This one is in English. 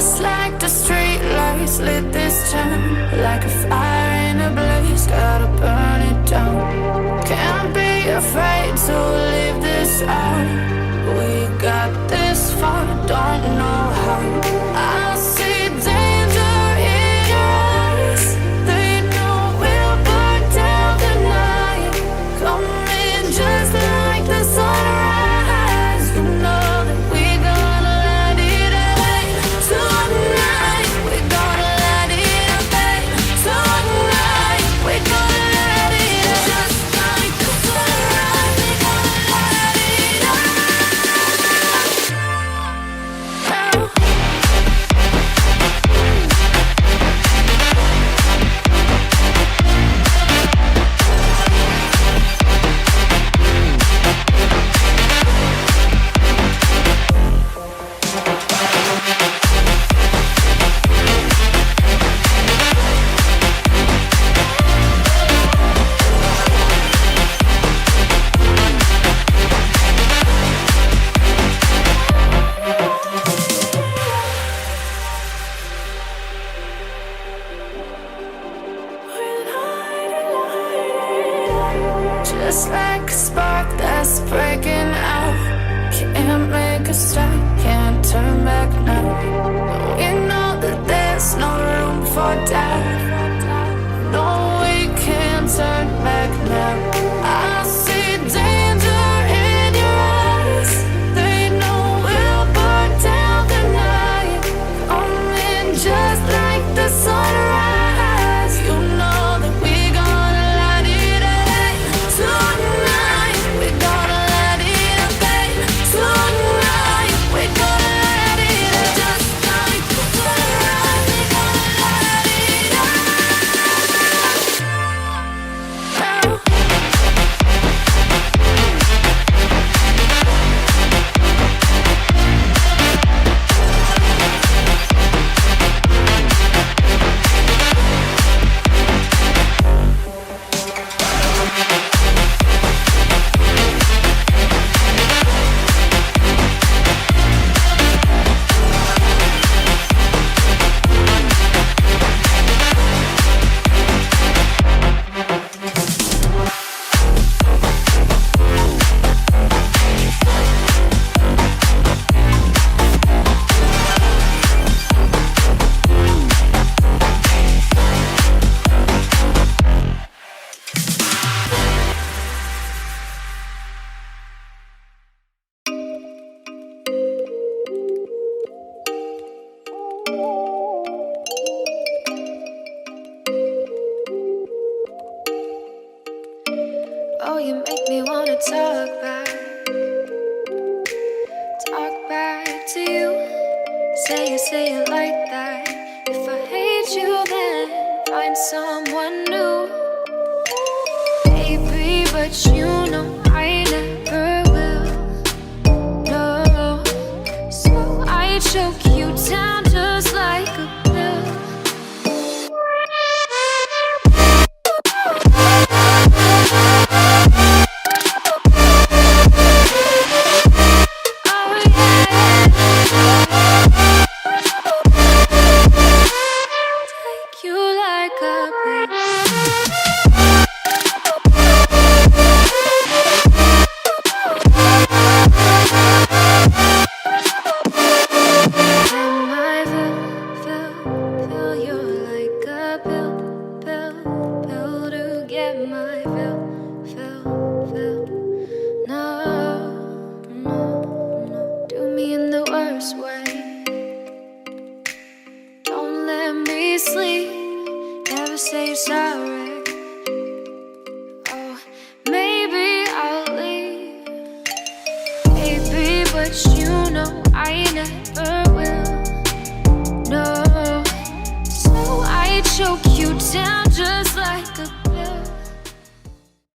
Just like the street lights lit this town, like a fire in a blaze, gotta burn it down. Can't be afraid to leave this out. We got this far, don't know how. I see danger in your eyes. They know we'll burn down the night. Coming just like the sunrise. You know that we gonna let it rain. Tonight we gonna let it rain. Tonight we gonna let it rain. Just like the sunrise, we gonna let it rain. Just like a spark that's breaking out. Can't make a stop, can't turn back now. We know that there's no room for doubt. No, we can't turn back now. I see danger in your eyes. They know we'll burn down the night. Coming just like the sunrise. You know that we gonna let it rain. Tonight we gonna let it rain. Tonight we gonna let it rain. Just like the sunrise, we gonna let it rain. Oh, you make me wanna talk back to you. Say it like that. If I hate you, then find someone new. Baby, but you know I never will. No, so I choke you down just like a pill. Say you're sorry. Oh, maybe I'll leave. Baby, but you know I never will. No, so I choke you down just like a